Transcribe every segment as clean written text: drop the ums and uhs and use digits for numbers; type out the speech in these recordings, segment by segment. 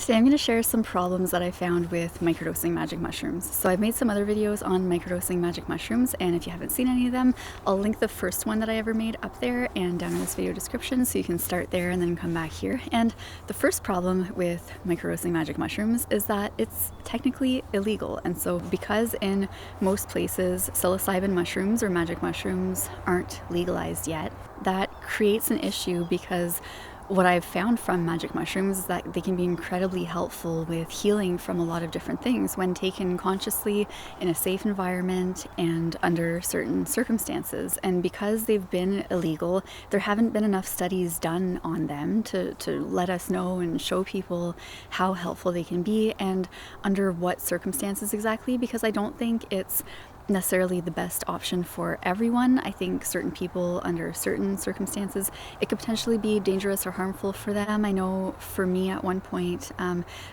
Today I'm going to share some problems that I found with microdosing magic mushrooms. So I've made some other videos on microdosing magic mushrooms, and if you haven't seen any of them, I'll link the first one that I ever made up there and down in this video description, so you can start there and then come back here. And the first problem with microdosing magic mushrooms is that it's technically illegal. And so because in most places psilocybin mushrooms or magic mushrooms aren't legalized yet, that creates an issue because what I've found from magic mushrooms is that they can be incredibly helpful with healing from a lot of different things when taken consciously in a safe environment and under certain circumstances. And because they've been illegal, there haven't been enough studies done on them to let us know and show people how helpful they can be and under what circumstances exactly, because I don't think it's necessarily the best option for everyone. I think certain people under certain circumstances, it could potentially be dangerous or harmful for them. I know for me at one point,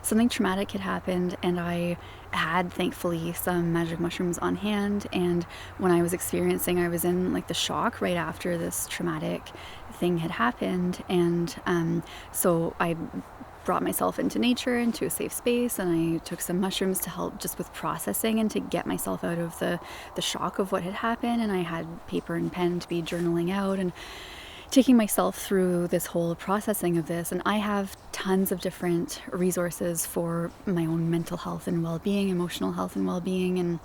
something traumatic had happened and I had thankfully some magic mushrooms on hand, and when I was I was in like the shock right after this traumatic thing had happened, and so I brought myself into nature, into a safe space, and I took some mushrooms to help just with processing and to get myself out of the shock of what had happened. And I had paper and pen to be journaling out and taking myself through this whole processing of this. And I have tons of different resources for my own mental health and well-being, emotional health and well-being, and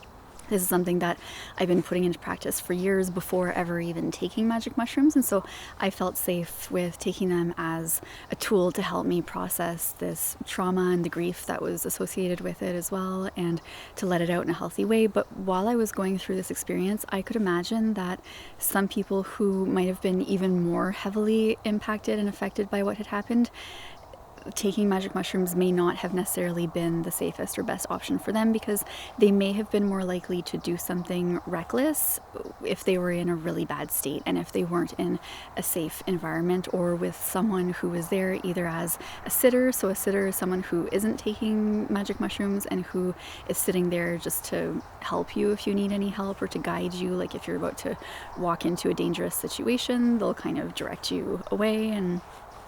this is something that I've been putting into practice for years before ever even taking magic mushrooms. And so I felt safe with taking them as a tool to help me process this trauma and the grief that was associated with it as well, and to let it out in a healthy way. But while I was going through this experience, I could imagine that some people who might have been even more heavily impacted and affected by what had happened, taking magic mushrooms may not have necessarily been the safest or best option for them, because they may have been more likely to do something reckless if they were in a really bad state and if they weren't in a safe environment or with someone who was there either as a sitter. So a sitter is someone who isn't taking magic mushrooms and who is sitting there just to help you if you need any help, or to guide you. Like if you're about to walk into a dangerous situation, they'll kind of direct you away and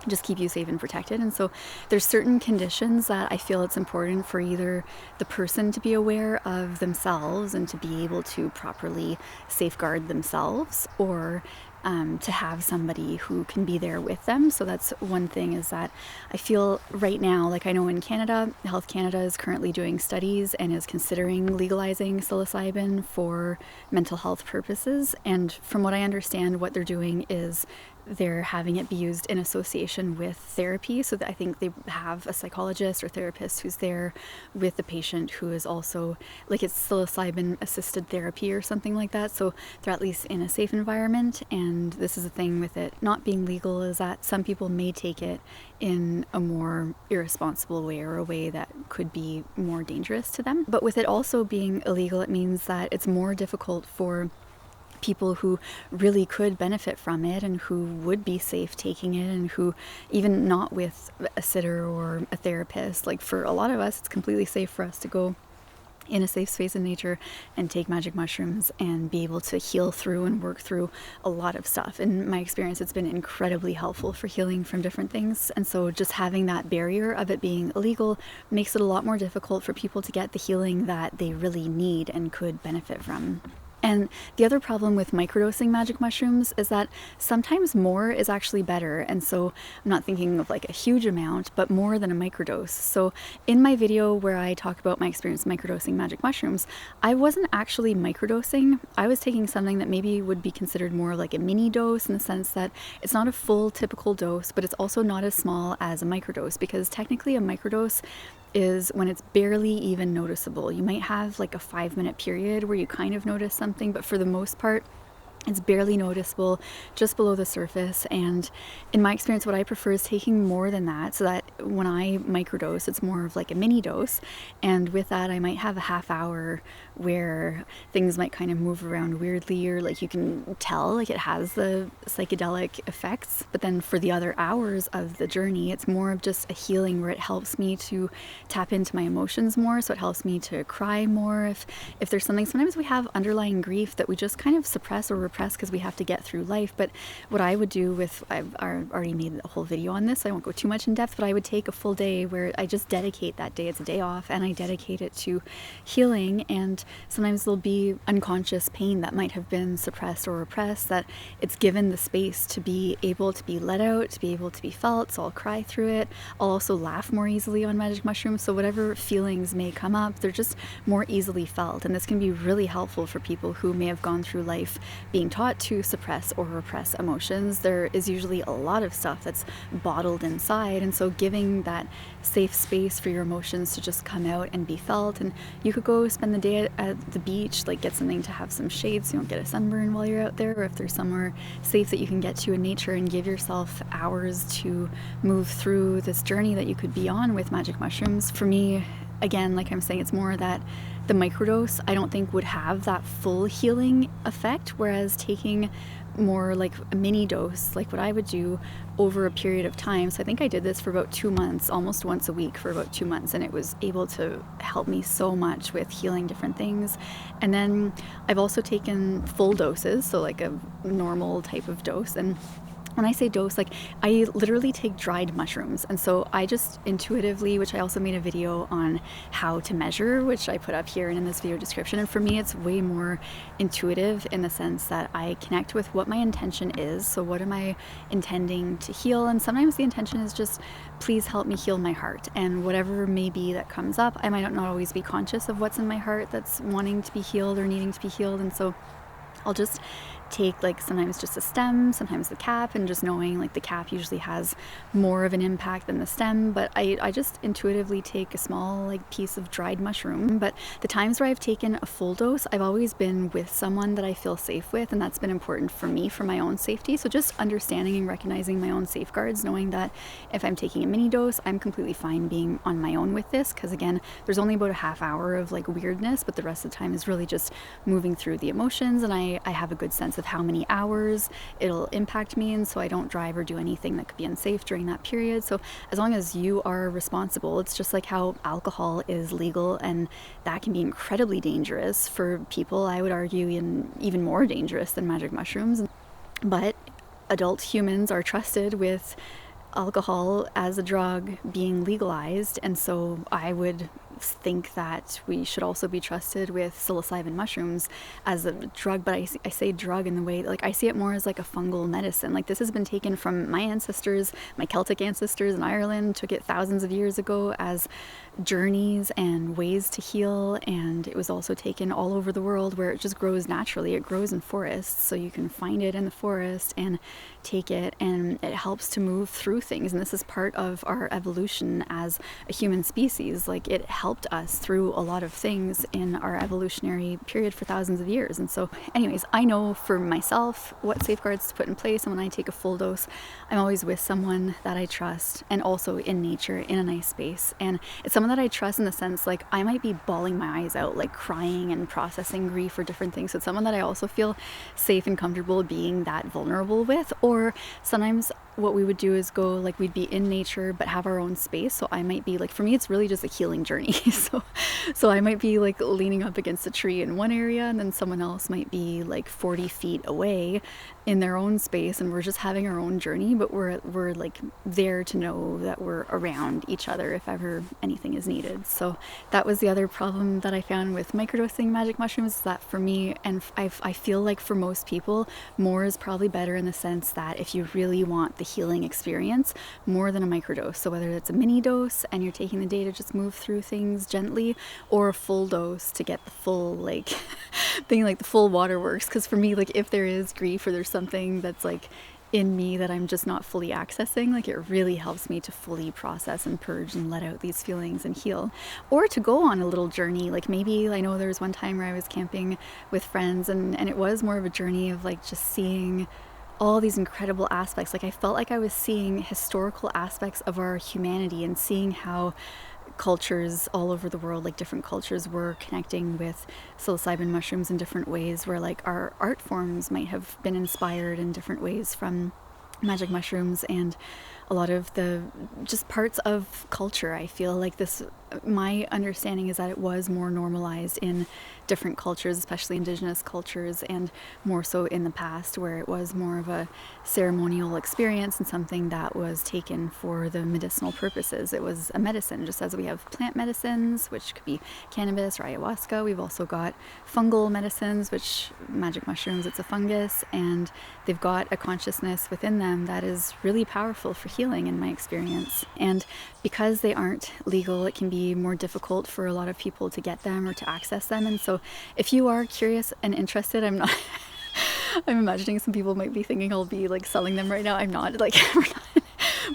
just keep you safe and protected. And so there's certain conditions that I feel it's important for either the person to be aware of themselves and to be able to properly safeguard themselves, or to have somebody who can be there with them. So that's one thing, is that I feel right now, like I know in Canada, Health Canada is currently doing studies and is considering legalizing psilocybin for mental health purposes. And from what I understand, what they're doing is they're having it be used in association with therapy. So that I think they have a psychologist or therapist who's there with the patient, who is also, like, it's psilocybin assisted therapy or something like that. So they're at least in a safe environment. And this is the thing with it not being legal, is that some people may take it in a more irresponsible way, or a way that could be more dangerous to them. But with it also being illegal, it means that it's more difficult for people who really could benefit from it and who would be safe taking it, and who, even not with a sitter or a therapist, like for a lot of us, it's completely safe for us to go in a safe space in nature and take magic mushrooms and be able to heal through and work through a lot of stuff. In my experience, it's been incredibly helpful for healing from different things. And so just having that barrier of it being illegal makes it a lot more difficult for people to get the healing that they really need and could benefit from. And the other problem with microdosing magic mushrooms is that sometimes more is actually better. And so I'm not thinking of like a huge amount, but more than a microdose. So in my video where I talk about my experience microdosing magic mushrooms, I wasn't actually microdosing. I was taking something that maybe would be considered more like a mini dose, in the sense that it's not a full typical dose, but it's also not as small as a microdose, because technically a microdose is when it's barely even noticeable. You might have like a 5-minute period where you kind of notice something, but for the most part, it's barely noticeable, just below the surface. And in my experience, what I prefer is taking more than that, so that when I microdose, it's more of like a mini dose. And with that, I might have a half hour where things might kind of move around weirdly, or like you can tell like it has the psychedelic effects. But then for the other hours of the journey, it's more of just a healing, where it helps me to tap into my emotions more. So it helps me to cry more if there's something. Sometimes we have underlying grief that we just kind of suppress or repress suppress because we have to get through life. But what I would do with, I've already made a whole video on this, so I won't go too much in depth, but I would take a full day where I just dedicate that day, it's a day off, and I dedicate it to healing. And sometimes there'll be unconscious pain that might have been suppressed or repressed, that it's given the space to be able to be let out, to be able to be felt. So I'll cry through it. I'll also laugh more easily on magic mushrooms. So whatever feelings may come up, they're just more easily felt. And this can be really helpful for people who may have gone through life being taught to suppress or repress emotions. There is usually a lot of stuff that's bottled inside. And so giving that safe space for your emotions to just come out and be felt. And you could go spend the day at the beach, like get something to have some shade so you don't get a sunburn while you're out there, or if there's somewhere safe that you can get to in nature, and give yourself hours to move through this journey that you could be on with magic mushrooms. For me, again, like I'm saying, it's more that the microdose I don't think would have that full healing effect, whereas taking more like a mini dose, like what I would do over a period of time. So I think I did this for about 2 months, almost once a week for about 2 months, and it was able to help me so much with healing different things. And then I've also taken full doses, so like a normal type of dose. And when I say dose, like I literally take dried mushrooms. And so I just intuitively, which I also made a video on how to measure, which I put up here and in this video description. And for me, it's way more intuitive in the sense that I connect with what my intention is. So what am I intending to heal? And sometimes the intention is just, please help me heal my heart. And whatever may be that comes up, I might not always be conscious of what's in my heart that's wanting to be healed or needing to be healed. And so I'll just take like sometimes just a stem, sometimes the cap, and just knowing like the cap usually has more of an impact than the stem. But I just intuitively take a small like piece of dried mushroom. But the times where I've taken a full dose, I've always been with someone that I feel safe with, and that's been important for me for my own safety. So just understanding and recognizing my own safeguards, knowing that if I'm taking a mini dose, I'm completely fine being on my own with this, because again, there's only about a half hour of like weirdness, but the rest of the time is really just moving through the emotions, and I have a good sense of how many hours it'll impact me, and so I don't drive or do anything that could be unsafe during that period. So as long as you are responsible, it's just like how alcohol is legal, and that can be incredibly dangerous for people, I would argue, and even more dangerous than magic mushrooms. But adult humans are trusted with alcohol as a drug being legalized, and so I would think that we should also be trusted with psilocybin mushrooms as a drug. But I say drug in the way, like I see it more as like a fungal medicine. Like this has been taken from my ancestors, my Celtic ancestors in Ireland took it thousands of years ago as journeys and ways to heal, and it was also taken all over the world where it just grows naturally. It grows in forests, so you can find it in the forest and take it, and it helps to move through things. And this is part of our evolution as a human species. Like it helped us through a lot of things in our evolutionary period for thousands of years. And so anyways, I know for myself what safeguards to put in place, and when I take a full dose, I'm always with someone that I trust, and also in nature, in a nice space. And it's someone that I trust in the sense, like I might be bawling my eyes out, like crying and processing grief or different things. So it's someone that I also feel safe and comfortable being that vulnerable with. Or sometimes what we would do is go, like we'd be in nature but have our own space. So I might be like, for me it's really just a healing journey. so I might be like leaning up against a tree in one area, and then someone else might be like 40 feet away in their own space, and we're just having our own journey, but we're like there to know that we're around each other if ever anything is needed. So that was the other problem that I found with microdosing magic mushrooms, is that for me, and I feel like for most people, more is probably better in the sense that if you really want the healing experience, more than a microdose. So whether it's a mini dose and you're taking the day to just move through things gently, or a full dose to get the full like thing, like the full waterworks. Because for me, like if there is grief or there's something that's like in me that I'm just not fully accessing, like it really helps me to fully process and purge and let out these feelings and heal. Or to go on a little journey, like maybe, I know there was one time where I was camping with friends, and it was more of a journey of like just seeing all these incredible aspects. Like I felt like I was seeing historical aspects of our humanity, and seeing how cultures all over the world, like different cultures, were connecting with psilocybin mushrooms in different ways, where like our art forms might have been inspired in different ways from magic mushrooms. And a lot of the just parts of culture, I feel like this my understanding is that it was more normalized in different cultures, especially indigenous cultures, and more so in the past, where it was more of a ceremonial experience and something that was taken for the medicinal purposes. It was a medicine, just as we have plant medicines, which could be cannabis or ayahuasca. We've also got fungal medicines, which magic mushrooms, it's a fungus, and they've got a consciousness within them that is really powerful for healing in my experience. And because they aren't legal, it can be more difficult for a lot of people to get them or to access them. And so if you are curious and interested, I'm not I'm imagining some people might be thinking I'll be like selling them right now. I'm not, like we're not.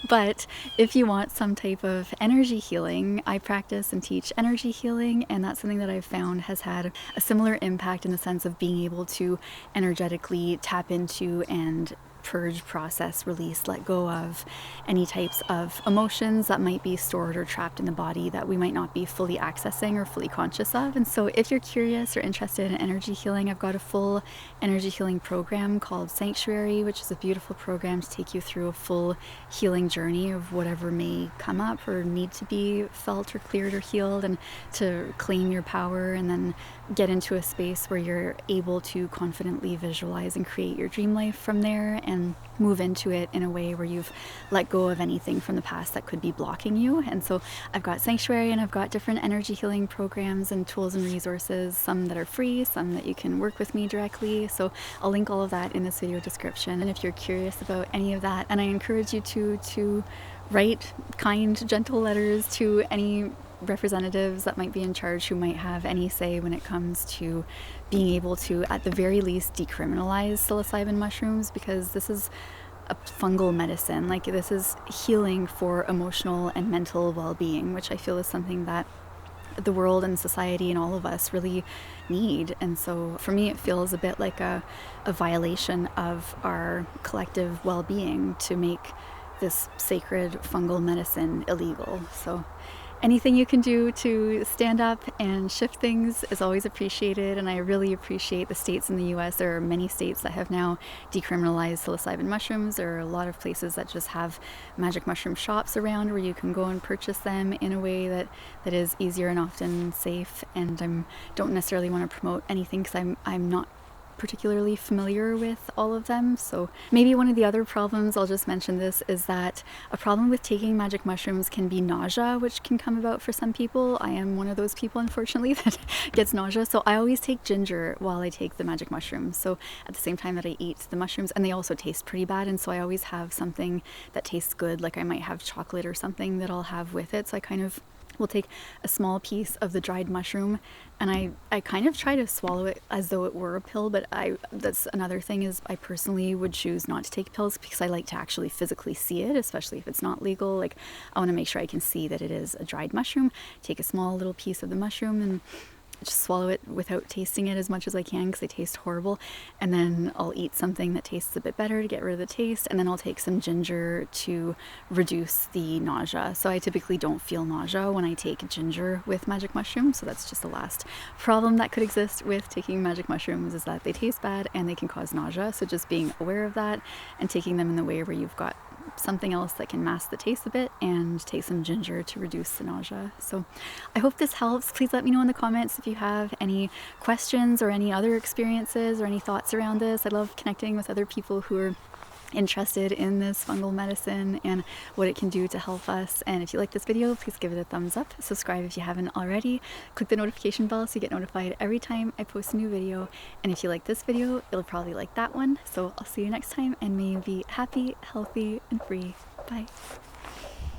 But if you want some type of energy healing, I practice and teach energy healing, and that's something that I've found has had a similar impact in the sense of being able to energetically tap into and purge, process, release, let go of any types of emotions that might be stored or trapped in the body that we might not be fully accessing or fully conscious of. And so if you're curious or interested in energy healing, I've got a full energy healing program called Sanctuary, which is a beautiful program to take you through a full healing journey of whatever may come up or need to be felt or cleared or healed, and to claim your power and then get into a space where you're able to confidently visualize and create your dream life from there, and move into it in a way where you've let go of anything from the past that could be blocking you. And so I've got Sanctuary, and I've got different energy healing programs and tools and resources, some that are free, some that you can work with me directly. So I'll link all of that in this video description. And if you're curious about any of that, and I encourage you to write kind, gentle letters to any representatives that might be in charge who might have any say when it comes to being able to, at the very least, decriminalize psilocybin mushrooms, because this is a fungal medicine. Like, this is healing for emotional and mental well-being, which I feel is something that the world and society and all of us really need. And so for me, it feels a bit like a violation of our collective well-being to make this sacred fungal medicine illegal. So anything you can do to stand up and shift things is always appreciated, and I really appreciate the states in the US. There are many states that have now decriminalized psilocybin mushrooms. There are a lot of places that just have magic mushroom shops around where you can go and purchase them in a way that is easier and often safe. And I don't necessarily want to promote anything because I'm not particularly familiar with all of them. So maybe one of the other problems, I'll just mention this, is that a problem with taking magic mushrooms can be nausea, which can come about for some people. I am one of those people, unfortunately, that gets nausea. So I always take ginger while I take the magic mushrooms, so at the same time that I eat the mushrooms. And they also taste pretty bad, and so I always have something that tastes good, like I might have chocolate or something that I'll have with it. So I kind of will take a small piece of the dried mushroom, and I kind of try to swallow it as though it were a pill. But that's another thing, is I personally would choose not to take pills because I like to actually physically see it, especially if it's not legal. Like, I want to make sure I can see that it is a dried mushroom. Take a small little piece of the mushroom and just swallow it without tasting it as much as I can, because they taste horrible. And then I'll eat something that tastes a bit better to get rid of the taste, and then I'll take some ginger to reduce the nausea. So I typically don't feel nausea when I take ginger with magic mushrooms. So that's just the last problem that could exist with taking magic mushrooms, is that they taste bad and they can cause nausea. So just being aware of that and taking them in the way where you've got something else that can mask the taste a bit, and take some ginger to reduce the nausea. So I hope this helps. Please let me know in the comments if you have any questions or any other experiences or any thoughts around this. I love connecting with other people who are interested in this fungal medicine and what it can do to help us. And if you like this video, please give it a thumbs up. Subscribe if you haven't already. Click the notification bell so you get notified every time I post a new video. And if you like this video, you'll probably like that one. So I'll see you next time, and may you be happy, healthy, and free. Bye.